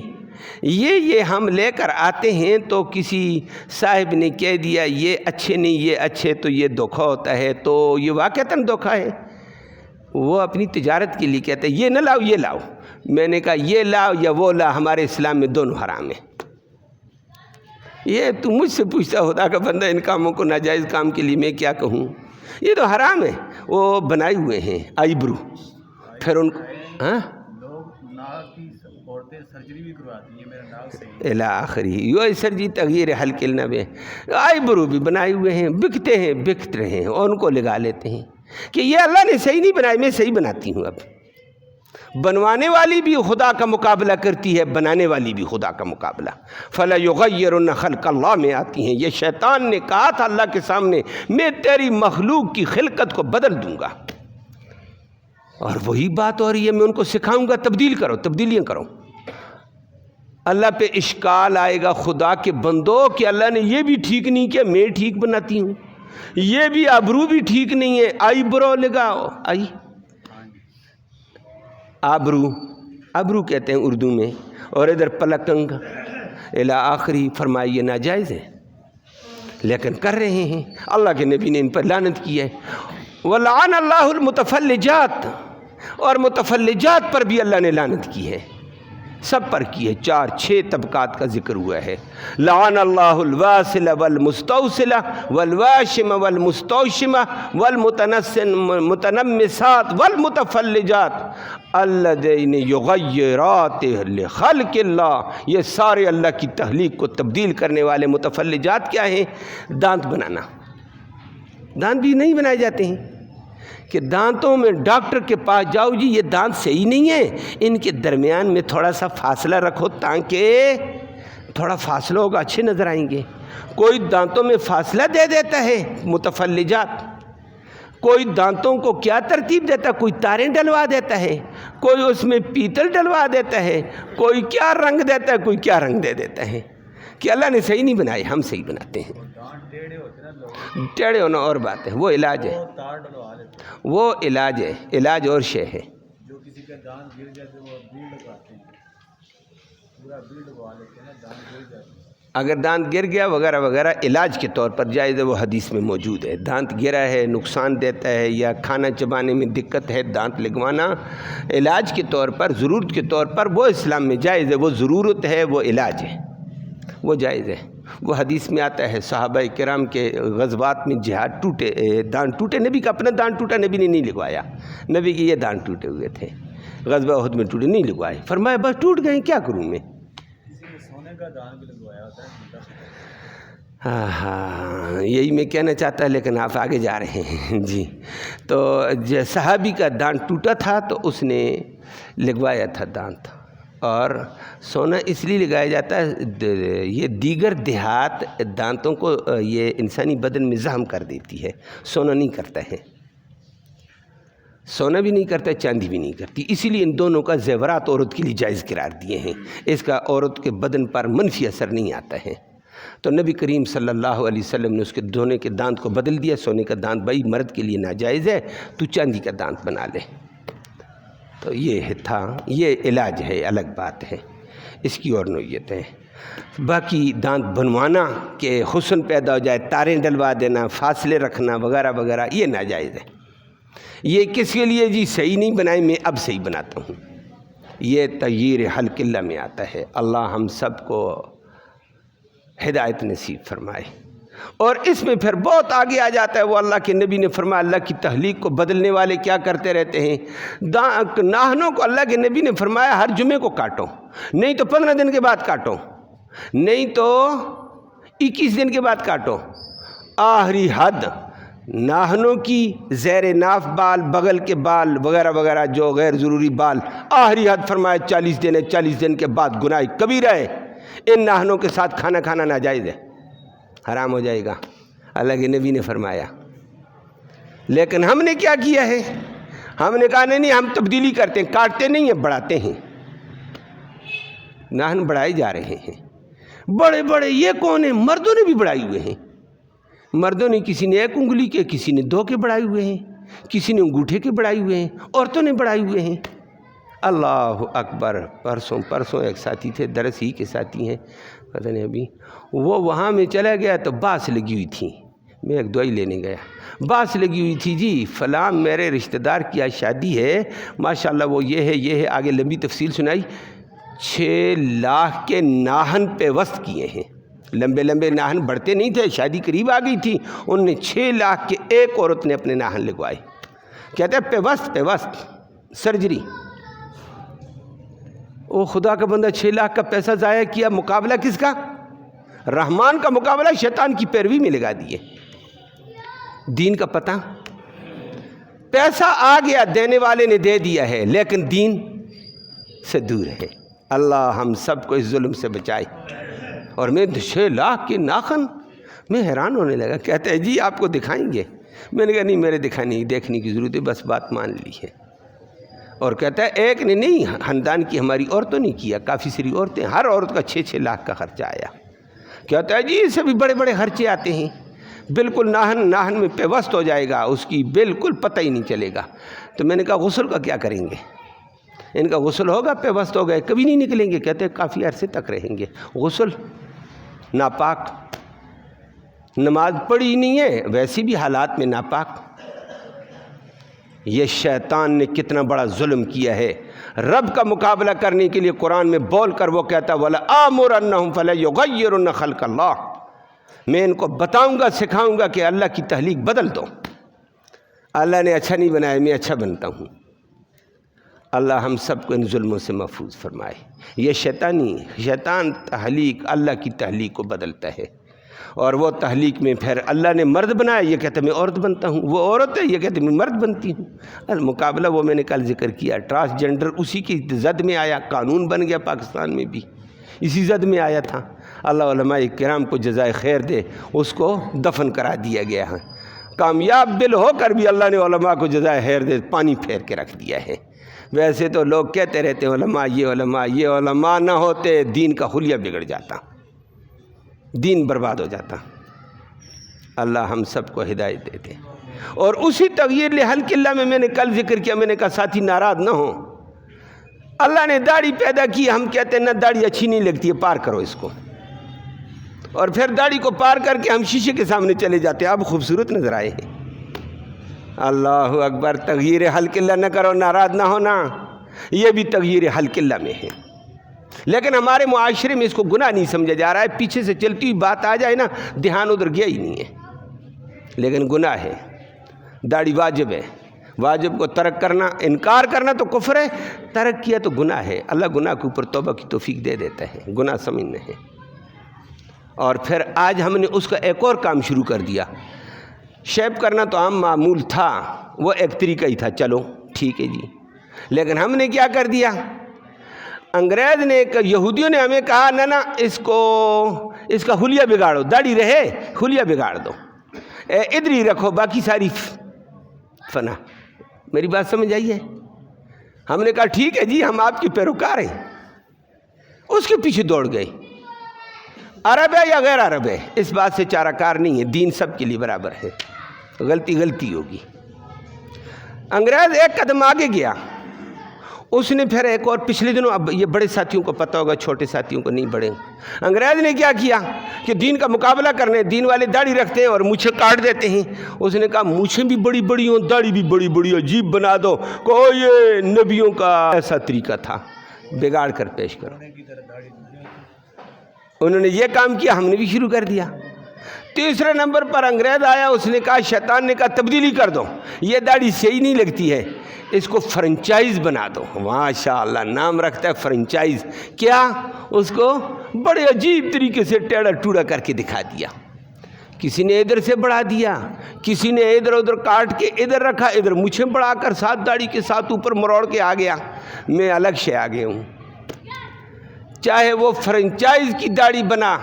یہ ہم لے کر آتے ہیں تو کسی صاحب نے کہہ دیا یہ اچھے نہیں، یہ اچھے، تو یہ دھوکا ہوتا ہے. تو یہ واقعتاً دھوکا ہے. وہ اپنی تجارت کے لیے کہتے ہیں یہ نہ لاؤ یہ لاؤ. میں نے کہا یہ لاؤ یا وہ لاؤ، ہمارے اسلام میں دونوں حرام ہیں. یہ تو مجھ سے پوچھتا خدا کا بندہ ان کاموں کو ناجائز کام کے لیے میں کیا کہوں؟ یہ تو حرام ہے. وہ بنائے ہوئے ہیں آئیبرو. پھر ان کو الی آخری یہ سرجی تغیر حلق النب. آئیبرو بھی بنائے ہوئے ہیں، بکتے ہیں، بکت رہے ہیں، اور ان کو لگا لیتے ہیں کہ یہ اللہ نے صحیح نہیں بنائے، میں صحیح بناتی ہوں. اب بنوانے والی بھی خدا کا مقابلہ کرتی ہے، بنانے والی بھی خدا کا مقابلہ. فَلَا يُغَيِّرُنَّ خَلْقَ اللَّهِ میں آتی ہیں. یہ شیطان نے کہا تھا اللہ کے سامنے میں تیری مخلوق کی خلقت کو بدل دوں گا. اور وہی بات ہو رہی ہے، میں ان کو سکھاؤں گا تبدیل کرو، تبدیلیاں کرو. اللہ پہ اشکال آئے گا خدا کے بندوں کہ اللہ نے یہ بھی ٹھیک نہیں کیا، میں ٹھیک بناتی ہوں. یہ بھی آبرو بھی ٹھیک نہیں ہے، آئی برو لگاؤ. آئی آبرو کہتے ہیں اردو میں، اور ادھر پلکنگ الی آخری. فرمائیے ناجائز ہے لیکن کر رہے ہیں. اللہ کے نبی نے ان پر لعنت کی ہے. وَلَعَنَ اللَّهُ الْمُتَفَلِّجَاتِ. اور متفلجات پر بھی اللہ نے لعنت کی ہے، سب پر کی ہے. 4-6 طبقات کا ذکر ہوا ہے. لعن اللہ الواسل والمستوصلہ والواشم والمستوشمہ والمتنمسات والمتفلجات الذین یغیرات لخلق اللہ. یہ سارے اللہ کی تخلیق کو تبدیل کرنے والے متفلجات کیا ہیں؟ دانت بنانا. دانت بھی نہیں بنائے جاتے ہیں کہ دانتوں میں ڈاکٹر کے پاس جاؤ جی یہ دانت صحیح نہیں ہے، ان کے درمیان میں تھوڑا سا فاصلہ رکھو تاکہ تھوڑا فاصلہ ہوگا اچھے نظر آئیں گے. کوئی دانتوں میں فاصلہ دے دیتا ہے متفلجات. کوئی دانتوں کو کیا ترتیب دیتا ہے، کوئی تاریں ڈلوا دیتا ہے، کوئی اس میں پیتل ڈلوا دیتا ہے، کوئی کیا رنگ دیتا ہے، کوئی کیا رنگ دے دیتا ہے کہ اللہ نے صحیح نہیں بنائے، ہم صحیح بناتے ہیں. ٹیڑھے ہونا اور بات ہے، وہ علاج ہے، وہ علاج ہے، علاج اور شے ہے. جو کسی کا دانت گر جاتے وہ بیڑ لگاتے ہیں، پورا بیڑ لگوا لیتے ہیں نا، دانت گر جاتے ہیں. اگر دانت گر گیا وغیرہ وغیرہ علاج کے طور پر جائز ہے، وہ حدیث میں موجود ہے. دانت گرا ہے، نقصان دیتا ہے یا کھانا چبانے میں دقت ہے، دانت لگوانا علاج کے طور پر، ضرورت کے طور پر وہ اسلام میں جائز ہے. وہ ضرورت ہے، وہ علاج ہے، وہ جائز ہے. وہ حدیث میں آتا ہے صحابہ کرام کے غزوات میں جہاد ٹوٹے، دانت ٹوٹے. نبی کا اپنا دانت ٹوٹا، نبی نے نہیں لگوایا. نبی کے یہ دانت ٹوٹے ہوئے تھے، غزوہ احد میں ٹوٹے، نہیں لگوائے. فرمایا بس ٹوٹ گئے کیا کروں میں. کسی نے سونے کا دانت بھی لگوایا ہوتا ہے. ہاں یہی میں کہنا چاہتا لیکن آپ آگے جا رہے ہیں جی. تو صحابی کا دانت ٹوٹا تھا تو اس نے لگوایا تھا دانت. اور سونا اس لیے لگایا جاتا ہے، یہ دیگر دیہات دانتوں کو یہ انسانی بدن میں زخم کر دیتی ہے، سونا نہیں کرتا ہے. سونا بھی نہیں کرتا، چاندی بھی نہیں کرتی. اسی لیے ان دونوں کا زیورات عورت کے لیے جائز قرار دیے ہیں. اس کا عورت کے بدن پر منفی اثر نہیں آتا ہے. تو نبی کریم صلی اللہ علیہ وسلم نے اس کے دھونے کے دانت کو بدل دیا. سونے کا دانت بھائی مرد کے لیے ناجائز ہے، تو چاندی کا دانت بنا لے. تو یہ تھا، یہ علاج ہے، الگ بات ہے، اس کی اور نوعیت ہے. باقی دانت بنوانا کہ حسن پیدا ہو جائے، تاریں ڈلوا دینا، فاصلے رکھنا وغیرہ وغیرہ، یہ ناجائز ہے. یہ کس کے لیے جی؟ صحیح نہیں بنائے، میں اب صحیح بناتا ہوں. یہ تغییر خلق اللہ میں آتا ہے. اللہ ہم سب کو ہدایت نصیب فرمائے. اور اس میں پھر بہت آگے آ جاتا ہے. وہ اللہ کے نبی نے فرمایا اللہ کی تخلیق کو بدلنے والے کیا کرتے رہتے ہیں. ناخنوں کو اللہ کے نبی نے فرمایا ہر جمعے کو کاٹو, نہیں تو 15 دن کے بعد کاٹو, نہیں تو 21 دن کے بعد کاٹو. آخری حد ناخنوں کی زیر ناف بال, بغل کے بال وغیرہ وغیرہ جو غیر ضروری بال, آخری حد فرمایا 40 دن ہے. 40 دن کے بعد گناہ کبیرہ ہے. ان ناخنوں کے ساتھ کھانا ناجائز ہے, حرام ہو جائے گا, اللہ کے نبی نے فرمایا. لیکن ہم نے کیا کیا ہے, ہم نے کہا نہیں ہم تبدیلی کرتے ہیں, کاٹتے نہیں ہیں بڑھاتے ہیں. ناخن بڑھائے جا رہے ہیں بڑے بڑے. یہ کون ہیں؟ مردوں نے بھی بڑھائے ہوئے ہیں. مردوں نے کسی نے 1 انگلی کے, کسی نے 2 کے بڑھائے ہوئے ہیں, کسی نے انگوٹھے کے بڑھائے ہوئے ہیں, عورتوں نے بڑھائے ہوئے ہیں. اللہ اکبر. پرسوں ایک ساتھی تھے, درس ہی کے ساتھی ہیں, پتہ نہیں ابھی, وہ وہاں میں چلا گیا تو باس لگی ہوئی تھی. میں ایک دوائی لینے گیا, باس لگی ہوئی تھی جی فلاں میرے رشتہ دار کی آج شادی ہے, ماشاءاللہ وہ یہ ہے, آگے لمبی تفصیل سنائی. 6 لاکھ کے ناخن پیوست کیے ہیں. لمبے ناخن بڑھتے نہیں تھے, شادی قریب آ گئی تھی, ان نے 6 لاکھ کے ایک عورت نے اپنے ناخن لگوائے. کہتے ہیں پیوست سرجری. او خدا کا بندہ 6 لاکھ کا پیسہ ضائع کیا, مقابلہ کس کا؟ رحمان کا مقابلہ شیطان کی پیروی میں لگا دیے. دین کا پتہ, پیسہ آ گیا, دینے والے نے دے دیا ہے, لیکن دین سے دور ہے. اللہ ہم سب کو اس ظلم سے بچائے. اور میں 6 لاکھ کے ناخن, میں حیران ہونے لگا. کہتے ہیں جی آپ کو دکھائیں گے. میں نے کہا نہیں میرے دیکھنے کی ضرورت ہے, بس بات مان لی ہے. اور کہتا ہے ایک نے نہیں, خاندان کی ہماری عورتوں نے کیا, کافی ساری عورتیں, ہر عورت کا 6 لاکھ کا خرچہ آیا. کہتا ہے جی اس سے بھی بڑے خرچے آتے ہیں. بالکل ناخن میں پیوست ہو جائے گا, اس کی بالکل پتہ ہی نہیں چلے گا. تو میں نے کہا غسل کا کیا کریں گے؟ ان کا غسل ہوگا, پیوست ہو گئے, کبھی نہیں نکلیں گے. کہتے ہیں کافی عرصے تک رہیں گے. غسل ناپاک, نماز پڑھی ہی نہیں ہے, ویسی بھی حالات میں ناپاک. یہ شیطان نے کتنا بڑا ظلم کیا ہے. رب کا مقابلہ کرنے کے لیے قرآن میں بول کر وہ کہتا وَلَآمُرَنَّهُمْ فَلَيُغَيِّرُنَّ خَلْقَ اللَّهِ, میں ان کو بتاؤں گا, سکھاؤں گا کہ اللہ کی تخلیق بدل دو. اللہ نے اچھا نہیں بنایا, میں اچھا بنتا ہوں. اللہ ہم سب کو ان ظلموں سے محفوظ فرمائے. یہ شیطان تخلیق, اللہ کی تخلیق کو بدلتا ہے. اور وہ تخلیق میں پھر اللہ نے مرد بنایا, یہ کہتا ہے میں عورت بنتا ہوں. وہ عورت ہے, یہ کہتے ہیں میں مرد بنتی ہوں. المقابلہ وہ میں نے کل ذکر کیا, ٹرانسجنڈر اسی کی زد میں آیا, قانون بن گیا پاکستان میں بھی, اسی زد میں آیا تھا. اللہ علماء کرام کو جزائے خیر دے, اس کو دفن کرا دیا گیا ہے. کامیاب دل ہو کر بھی اللہ نے علماء کو جزائے خیر دے پانی پھیر کے رکھ دیا ہے. ویسے تو لوگ کہتے رہتے ہیں علماء, یہ علماء نہ ہوتے دین کا حلیہ بگڑ جاتا, دین برباد ہو جاتا. اللہ ہم سب کو ہدایت دیتے. اور اسی تغیر لحلق اللہ میں نے کل ذکر کیا, میں نے کہا ساتھی ناراض نہ ہو, اللہ نے داڑھی پیدا کی, ہم کہتے ہیں نہ داڑھی اچھی نہیں لگتی ہے, پار کرو اس کو. اور پھر داڑھی کو پار کر کے ہم شیشے کے سامنے چلے جاتے ہیں, اب خوبصورت نظر آئے ہیں. اللہ اکبر. تغیر حلق اللہ نہ کرو, ناراض نہ ہونا, یہ بھی تغیر حلق اللہ میں ہے. لیکن ہمارے معاشرے میں اس کو گناہ نہیں سمجھا جا رہا ہے. پیچھے سے چلتی ہوئی بات آ جائے نا, دھیان ادھر گیا ہی نہیں ہے, لیکن گناہ ہے. داڑھی واجب ہے, واجب کو ترک کرنا, انکار کرنا تو کفر ہے, ترک کیا تو گناہ ہے. اللہ گناہ کے اوپر توبہ کی توفیق دے دیتا ہے, گناہ سمجھنا ہے. اور پھر آج ہم نے اس کا ایک اور کام شروع کر دیا. شیپ کرنا تو عام معمول تھا, وہ ایک طریقہ ہی تھا, چلو ٹھیک ہے جی. لیکن ہم نے کیا کر دیا, انگریز نے, یہودیوں نے ہمیں کہا نہ اس کا حلیہ بگاڑو, داڑھی رہے حلیہ بگاڑ دو, ادھر ہی رکھو, باقی ساری فنا. میری بات سمجھ آئی ہے؟ ہم نے کہا ٹھیک ہے جی, ہم آپ کے پیروکار ہیں. اس کے پیچھے دوڑ گئے. عرب ہے یا غیر عرب ہے, اس بات سے چارہ کار نہیں ہے, دین سب کے لیے برابر ہے. غلطی ہوگی. انگریز ایک قدم آگے گیا, اس نے پھر ایک اور, پچھلے دنوں, اب یہ بڑے ساتھیوں کو پتہ ہوگا, چھوٹے ساتھیوں کو نہیں, بڑے. انگریز نے کیا کیا کہ دین کا مقابلہ کرنے, دین والے داڑھی رکھتے ہیں اور مونچھیں کاٹ دیتے ہیں. اس نے کہا مونچھیں بھی بڑی بڑی ہوں, داڑھی بھی بڑی بڑی, عجیب بنا دو. کو یہ نبیوں کا ایسا طریقہ تھا, بگاڑ کر پیش کرو. انہوں نے یہ کام کیا, ہم نے بھی شروع کر دیا. تیسرے نمبر پر انگریز آیا، اس نے کہا، شیطان نے کہا تبدیلی کر دو، یہ داڑھی صحیح نہیں لگتی ہے، اس کو فرنچائز بنا دو۔ ماشاء اللہ، نام رکھتا ہے فرنچائز۔ کیا؟ اس کو بڑے عجیب طریقے سے ٹیڑھا ٹوڑا کر کے دکھا دیا، کسی نے ادھر سے بڑھا دیا، کسی نے ادھر ادھر کاٹ کے ادھر رکھا، ادھر مجھے بڑھا کر ساتھ داڑھی کے ساتھ اوپر مروڑ کے آ گیا، میں الگ سے آ گیا ہوں۔ چاہے وہ فرنچائز کی داڑھی بنا،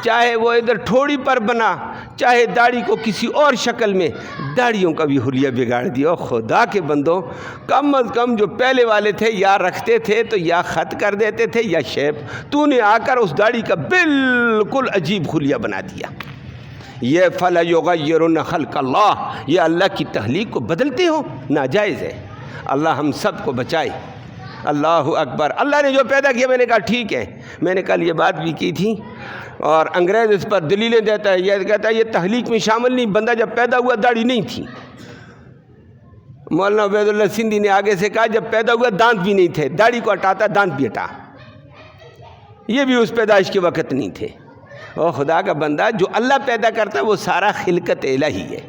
چاہے وہ ادھر ٹھوڑی پر بنا، چاہے داڑھی کو کسی اور شکل میں، داڑھیوں کا بھی حلیہ بگاڑ دیا۔ خدا کے بندوں، کم از کم جو پہلے والے تھے یا رکھتے تھے تو یا خط کر دیتے تھے یا شیپ، تو نے آ کر اس داڑھی کا بالکل عجیب حلیہ بنا دیا۔ یہ فَلَا يُغَيِّرُنَّ خَلْقَ اللَّهِ، یہ اللہ کی تخلیق کو بدلتے ہو، ناجائز ہے۔ اللہ ہم سب کو بچائے۔ اللہ اکبر۔ اللہ نے جو پیدا کیا، میں نے کہا ٹھیک ہے، میں نے کل یہ بات بھی کی تھی، اور انگریز اس پر دلیلیں دیتا ہے، یہ کہتا ہے یہ تخلیق میں شامل نہیں، بندہ جب پیدا ہوا داڑھی نہیں تھی۔ مولانا عبید اللہ سندھی نے آگے سے کہا جب پیدا ہوا دانت بھی نہیں تھے، داڑھی کو ہٹاتا دانت بھی ہٹا، یہ بھی اس پیدائش کے وقت نہیں تھے۔ اور خدا کا بندہ، جو اللہ پیدا کرتا ہے وہ سارا خلقت الہی ہے،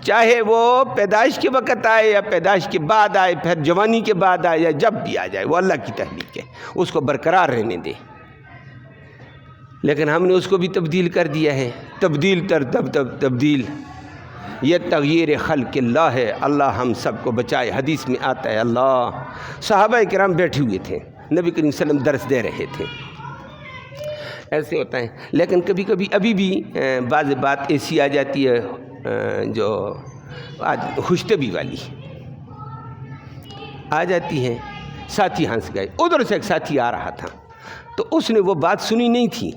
چاہے وہ پیدائش کے وقت آئے یا پیدائش کے بعد آئے، پھر جوانی کے بعد آئے یا جب بھی آ جائے، وہ اللہ کی تخلیق ہے، اس کو برقرار رہنے دے۔ لیکن ہم نے اس کو بھی تبدیل کر دیا ہے، تبدیل تر تبدیل، یہ تغییر خلق اللہ ہے۔ اللہ ہم سب کو بچائے۔ حدیث میں آتا ہے، اللہ، صحابہ کرام بیٹھے ہوئے تھے، نبی کریم صلی اللہ علیہ وسلم درس دے رہے تھے، ایسے ہوتا ہے۔ لیکن کبھی کبھی ابھی بھی بعض بات ایسی آ جاتی ہے جو آج خوشتبی والی آ جاتی ہے۔ ساتھی ہنس گئے، ادھر سے ایک ساتھی آ رہا تھا تو اس نے وہ بات سنی نہیں تھی،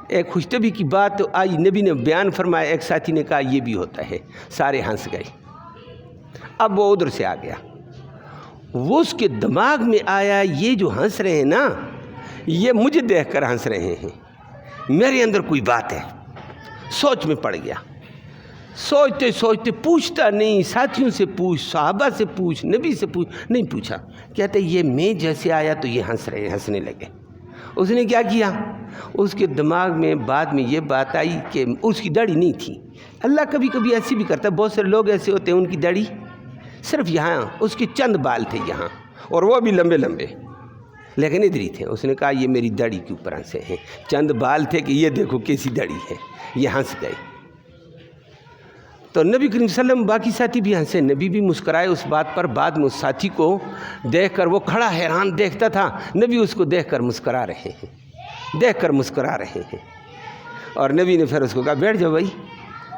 ایک خوشتبی کی بات آئی، نبی نے بیان فرمایا، ایک ساتھی نے کہا یہ بھی ہوتا ہے، سارے ہنس گئے۔ اب وہ ادھر سے آ گیا، وہ اس کے دماغ میں آیا یہ جو ہنس رہے ہیں نا، یہ مجھے دیکھ کر ہنس رہے ہیں، میرے اندر کوئی بات ہے۔ سوچ میں پڑ گیا، سوچتے سوچتے پوچھتا نہیں، ساتھیوں سے پوچھ، صحابہ سے پوچھ، نبی سے پوچھ، نہیں پوچھا۔ کہتے یہ میں جیسے آیا تو یہ ہنسنے لگے۔ اس نے کیا کیا، اس کے دماغ میں بعد میں یہ بات آئی کہ اس کی داڑھی نہیں تھی۔ اللہ کبھی کبھی ایسی بھی کرتا ہے، بہت سے لوگ ایسے ہوتے ہیں ان کی داڑھی صرف یہاں، اس کے چند بال تھے یہاں، اور وہ بھی لمبے لمبے، لیکن ادھر ہی تھے۔ اس نے کہا یہ میری داڑھی کے اوپر ہنسے ہیں، چند بال تھے کہ یہ دیکھو کیسی داڑھی ہے، یہ ہنس گئے۔ تو نبی کریم صلی اللہ علیہ وسلم، باقی ساتھی بھی ہنسے، نبی بھی مسکرائے اس بات پر۔ بعد میں اس ساتھی کو دیکھ کر، وہ کھڑا حیران دیکھتا تھا، نبی اس کو دیکھ کر مسکرا رہے ہیں، دیکھ کر مسکرا رہے ہیں۔ اور نبی نے پھر اس کو کہا بیٹھ جاؤ بھائی،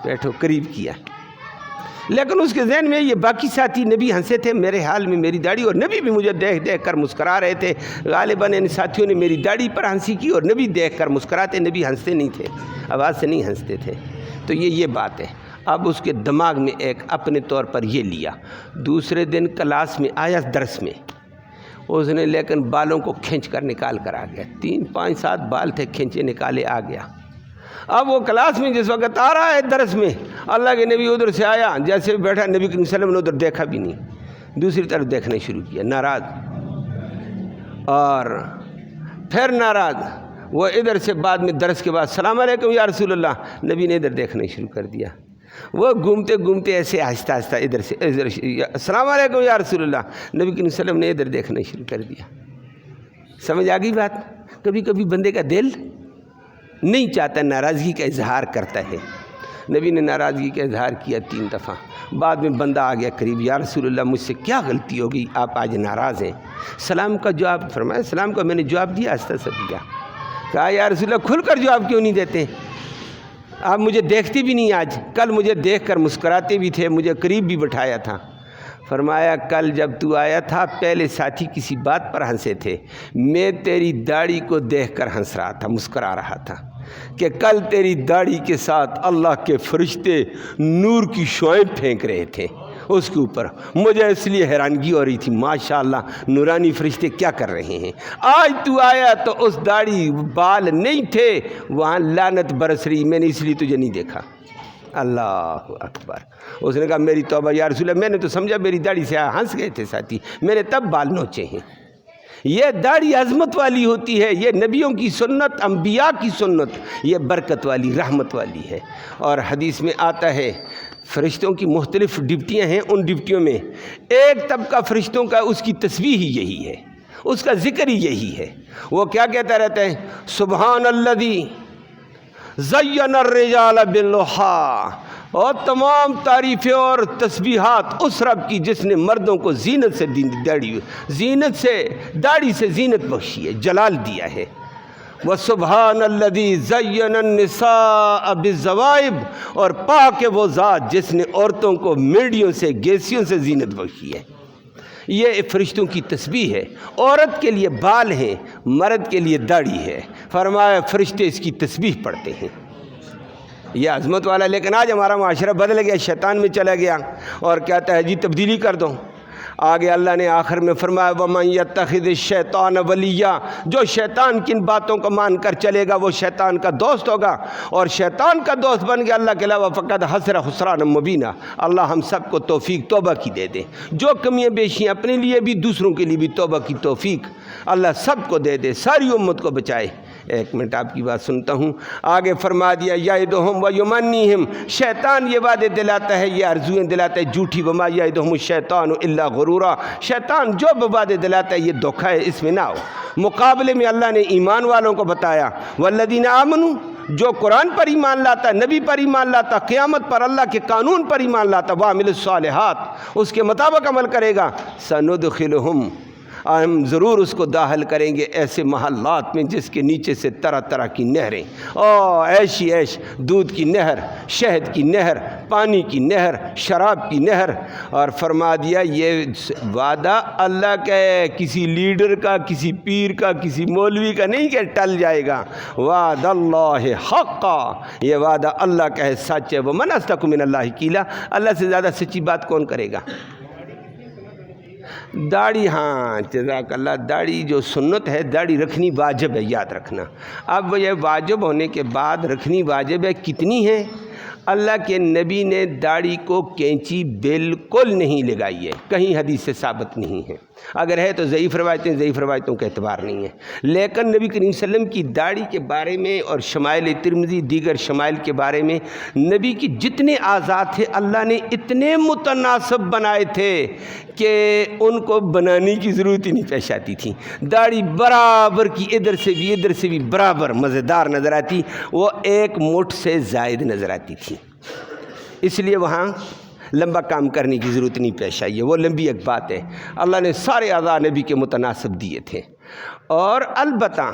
بیٹھو، قریب کیا۔ لیکن اس کے ذہن میں یہ باقی ساتھی نبی ہنسے تھے میرے حال میں، میری داڑھی، اور نبی بھی مجھے دیکھ دیکھ کر مسکرا رہے تھے۔ غالباً ان ساتھیوں نے میری داڑھی پر ہنسی کی اور نبی دیکھ کر مسکراتے، نبی ہنستے نہیں تھے، آواز سے نہیں ہنستے تھے۔ تو یہ بات ہے۔ اب اس کے دماغ میں ایک اپنے طور پر یہ لیا۔ دوسرے دن کلاس میں آیا، درس میں اس نے لیکن بالوں کو کھینچ کر نکال کر آ گیا، 3 5 7 بال تھے، کھینچے نکالے آ گیا۔ اب وہ کلاس میں جس وقت آ رہا ہے درس میں، اللہ کے نبی ادھر سے آیا، جیسے بیٹھا، نبی کریم صلی اللہ علیہ وسلم نے ادھر دیکھا بھی نہیں، دوسری طرف دیکھنا شروع کیا، ناراض، اور پھر ناراض۔ وہ ادھر سے بعد میں درس کے بعد السلام علیکم یا رسول اللہ، نبی نے ادھر دیکھنا شروع کر دیا۔ وہ گھومتے گھومتے ایسے آہستہ آہستہ ادھر سے ادھر، السلام علیکم یا رسول اللہ، نبی کریم صلی اللہ علیہ وسلم نے ادھر دیکھنا شروع کر دیا۔ سمجھ آ گئی بات؟ کبھی کبھی بندے کا دل نہیں چاہتا، ناراضگی کا اظہار کرتا ہے۔ نبی نے ناراضگی کا اظہار کیا 3 دفعہ۔ بعد میں بندہ آ گیا قریب، یا رسول اللہ مجھ سے کیا غلطی ہو گئی، آپ آج ناراض ہیں؟ سلام کا جواب فرمایا، سلام کا میں نے جواب دیا، آہستہ سے دیا۔ کہا یا رسول اللہ کھل کر جواب کیوں نہیں دیتے؟ آپ مجھے دیکھتے بھی نہیں، آج کل مجھے دیکھ کر مسکراتے بھی تھے، مجھے قریب بھی بٹھایا تھا۔ فرمایا کل جب تو آیا تھا پہلے ساتھی کسی بات پر ہنسے تھے، میں تیری داڑھی کو دیکھ کر ہنس رہا تھا، مسکرا رہا تھا کہ کل تیری داڑھی کے ساتھ اللہ کے فرشتے نور کی شعائیں پھینک رہے تھے اس کے اوپر، مجھے اس لیے حیرانگی ہو رہی تھی، ماشاءاللہ نورانی فرشتے کیا کر رہے ہیں۔ آج تو آیا تو اس داڑھی بال نہیں تھے، وہاں لعنت برس رہی، میں نے اس لیے تجھے نہیں دیکھا۔ اللہ اکبر۔ اس نے کہا میری توبہ یا رسول اللہ، میں نے تو سمجھا میری داڑھی سے ہنس گئے تھے ساتھی، میں نے تب بال نوچے ہیں۔ یہ داڑھی عظمت والی ہوتی ہے، یہ نبیوں کی سنت، انبیاء کی سنت، یہ برکت والی، رحمت والی ہے۔ اور حدیث میں آتا ہے فرشتوں کی مختلف ڈپٹیاں ہیں، ان ڈپٹیوں میں ایک طبقہ فرشتوں کا اس کی تسبیح ہی یہی ہے، اس کا ذکر ہی یہی ہے۔ وہ کیا کہتا رہتا ہے؟ سبحان الذی زین الرجال بالضحیٰ، اور تمام تعریفیں اور تسبیحات اس رب کی جس نے مردوں کو زینت سے داڑھی سے زینت بخشی ہے، جلال دیا ہے۔ وَسُبْحَانَ الَّذِي زَيَّنَ النِّسَاءَ بِالزَّوَائِب، اور پاک ہے وہ ذات جس نے عورتوں کو میڑیوں سے، گیسیوں سے زینت بخشی ہے۔ یہ فرشتوں کی تسبیح ہے۔ عورت کے لیے بال ہیں، مرد کے لیے داڑھی ہے، فرمایا فرشتے اس کی تسبیح پڑھتے ہیں۔ یہ عظمت والا، لیکن آج ہمارا معاشرہ بدل گیا، شیطان میں چلا گیا اور کہتا ہے جی تبدیلی کر دو۔ آگے اللہ نے آخر میں فرمایا وَمَن يَتَّخِذِ الشَّيْطَانَ وَلِيًّا، جو شیطان کن باتوں کو مان کر چلے گا وہ شیطان کا دوست ہوگا، اور شیطان کا دوست بن گیا اللہ کے علاوہ فقد خسر خسرانا مبینہ۔ اللہ ہم سب کو توفیق توبہ کی دے دے، جو کمیاں بیشیاں اپنے لیے بھی دوسروں کے لیے بھی توبہ کی توفیق اللہ سب کو دے دے، ساری امت کو بچائے۔ ایک منٹ آپ کی بات سنتا ہوں۔ آگے فرما دیا یعدہم ویمنیہم، شیطان یہ وعدے دلاتا ہے، یہ آرزویں دلاتا ہے جھوٹی، وما یعدہم الشیطان الا غرورا، شیطان جو وعدے دلاتا ہے یہ دھوکہ ہے، اس میں نہ ہو۔ مقابلے میں اللہ نے ایمان والوں کو بتایا والذین آمنوا، جو قرآن پر ایمان لاتا، نبی پر ایمان لاتا، قیامت پر اللہ کے قانون پر ایمان لاتا، وعمل الصالحات، اس کے مطابق عمل کرے گا، سندخلہم، ہم ضرور اس کو داخل کریں گے ایسے محلات میں جس کے نیچے سے طرح طرح کی نہریں، ایش ہی ایش، دودھ کی نہر، شہد کی نہر، پانی کی نہر، شراب کی نہر۔ اور فرما دیا یہ وعدہ اللہ کا ہے، کسی لیڈر کا، کسی پیر کا، کسی مولوی کا نہیں کہ ٹل جائے گا۔ وعد اللہ حقا، یہ وعدہ اللہ کا ہے، سچ ہے۔ ومن اصدق من اللہ قیلا، اللہ سے زیادہ سچی بات کون کرے گا؟ داڑھی، ہاں جزاک اللہ، داڑھی جو سنت ہے، داڑھی رکھنی واجب ہے، یاد رکھنا۔ اب یہ واجب ہونے کے بعد رکھنی واجب ہے، کتنی ہے؟ اللہ کے نبی نے داڑھی کو کینچی بالکل نہیں لگائی ہے، کہیں حدیث سے ثابت نہیں ہے، اگر ہے تو ضعیف روایتوں کا اعتبار نہیں ہے۔ لیکن نبی کریم صلی اللہ علیہ وسلم کی داڑھی کے بارے میں اور شمائل ترمذی دیگر شمائل کے بارے میں نبی کی جتنے اعضاء تھے اللہ نے اتنے متناسب بنائے تھے کہ ان کو بنانے کی ضرورت ہی نہیں پیش آتی تھی۔ داڑھی برابر کی ادھر سے بھی برابر مزیدار نظر آتی، وہ ایک مٹھ سے زائد نظر آتی تھی، اس لیے وہاں لمبا کام کرنے کی ضرورت نہیں پیش آئی ہے۔ وہ لمبی ایک بات ہے، اللہ نے سارے اعضاء نبی کے متناسب دیے تھے۔ اور البتہ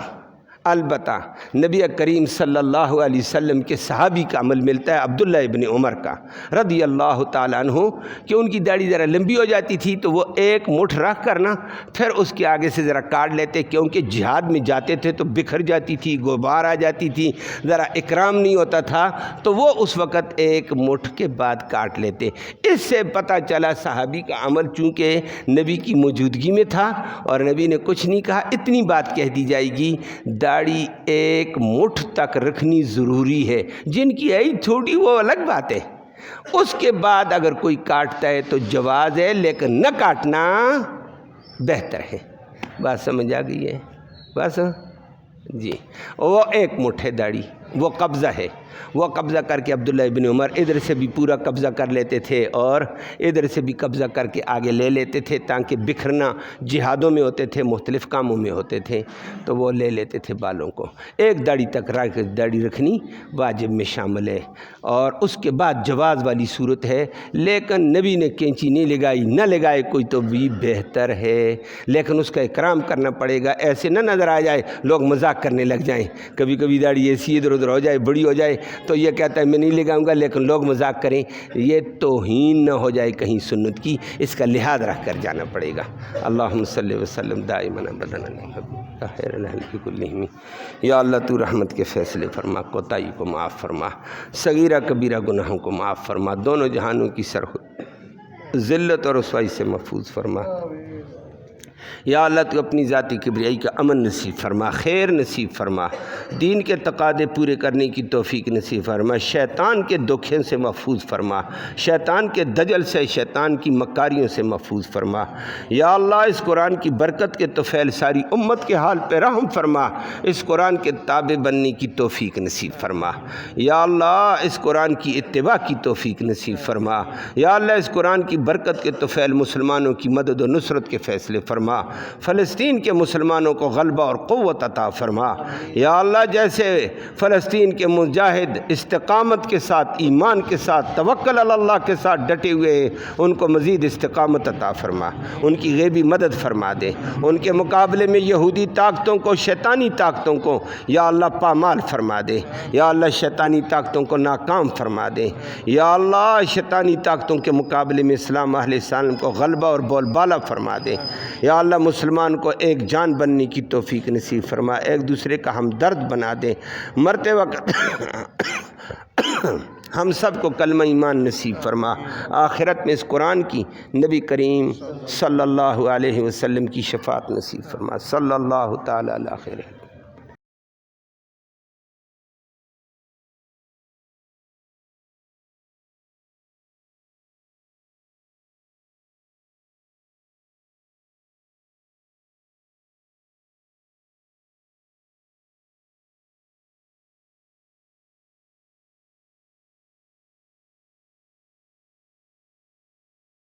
نبی کریم صلی اللہ علیہ وسلم کے صحابی کا عمل ملتا ہے عبداللہ ابن عمر کا رضی اللہ تعالیٰ عنہ، کہ ان کی داڑھی ذرا لمبی ہو جاتی تھی تو وہ ایک مٹھ رکھ کر نا پھر اس کے آگے سے ذرا کاٹ لیتے، کیونکہ جہاد میں جاتے تھے تو بکھر جاتی تھی، غبار آ جاتی تھی، ذرا اکرام نہیں ہوتا تھا، تو وہ اس وقت ایک مٹھ کے بعد کاٹ لیتے۔ اس سے پتہ چلا صحابی کا عمل چونکہ نبی کی موجودگی میں تھا اور نبی نے کچھ نہیں کہا، اتنی بات کہہ دی جائے گی داڑھی ایک مٹھ تک رکھنی ضروری ہے، جن کی ہے چھوٹی وہ الگ بات ہے، اس کے بعد اگر کوئی کاٹتا ہے تو جواز ہے، لیکن نہ کاٹنا بہتر ہے۔ بات سمجھ آ گئی ہے؟ بس جی، وہ ایک مٹھ ہے داڑھی، وہ قبضہ ہے، وہ قبضہ کر کے عبداللہ ابن عمر ادھر سے بھی پورا قبضہ کر لیتے تھے اور ادھر سے بھی قبضہ کر کے آگے لے لیتے تھے، تاکہ بکھرنا جہادوں میں ہوتے تھے، مختلف کاموں میں ہوتے تھے تو وہ لے لیتے تھے بالوں کو۔ ایک داڑھی تک داڑھی رکھنی واجب میں شامل ہے، اور اس کے بعد جواز والی صورت ہے، لیکن نبی نے کینچی نہیں لگائی، نہ لگائے کوئی تو بھی بہتر ہے، لیکن اس کا اکرام کرنا پڑے گا، ایسے نہ نظر آ جائے لوگ مذاق کرنے لگ جائیں۔ کبھی کبھی داڑھی ایسی ادھر ادھر ہو جائے، بڑی ہو جائے تو یہ کہتا ہے میں نہیں لگاؤں گا، لیکن لوگ مذاق کریں، یہ توہین نہ ہو جائے کہیں سنت کی، اس کا لحاظ رکھ کر جانا پڑے گا۔ اللہم صلی وسلم دائما ابدا علی خیر الخلق کلہم۔ یا اللہ تو رحمت کے فیصلے فرما، کوتاہی کو معاف فرما، صغیرہ کبیرہ گناہوں کو معاف فرما، دونوں جہانوں کی ذلت اور رسوائی سے محفوظ فرما۔ یا اللہ تو اپنی ذاتی کبریائی کا امن نصیب فرما، خیر نصیب فرما، دین کے تقاضے پورے کرنے کی توفیق نصیب فرما، شیطان کے دھوکے سے محفوظ فرما، شیطان کے دجل سے، شیطان کی مکاریوں سے محفوظ فرما۔ یا اللہ اس قرآن کی برکت کے طفیل ساری امت کے حال پہ رحم فرما، اس قرآن کے تابع بننے کی توفیق نصیب فرما۔ یا اللہ اس قرآن کی اتباع کی توفیق نصیب فرما۔ یا اللہ اس قرآن کی برکت کے طفیل مسلمانوں کی مدد و نصرت کے فیصلے فرما، فلسطین کے مسلمانوں کو غلبہ اور قوت عطا فرما۔ یا اللہ جیسے فلسطین کے مجاہد استقامت کے ساتھ، ایمان کے ساتھ، توکل علی اللہ کے ساتھ ڈٹے ہوئے ہیں، ان کو مزید استقامت عطا فرما، ان کی غیبی مدد فرما دے، ان کے مقابلے میں یہودی طاقتوں کو، شیطانی طاقتوں کو یا اللہ پامال فرما دے، یا اللہ شیطانی طاقتوں کو ناکام فرما دے، یا اللہ شیطانی طاقتوں کے مقابلے میں اسلام اہل اسلام کو غلبہ اور بول بالا فرما دے۔ یا اللہ مسلمان کو ایک جان بننے کی توفیق نصیب فرما، ایک دوسرے کا ہمدرد بنا دے، مرتے وقت ہم سب کو کلمہ ایمان نصیب فرما، آخرت میں اس قرآن کی نبی کریم صلی اللہ علیہ وسلم کی شفاعت نصیب فرما۔ صلی اللہ تعالی علی خیر۔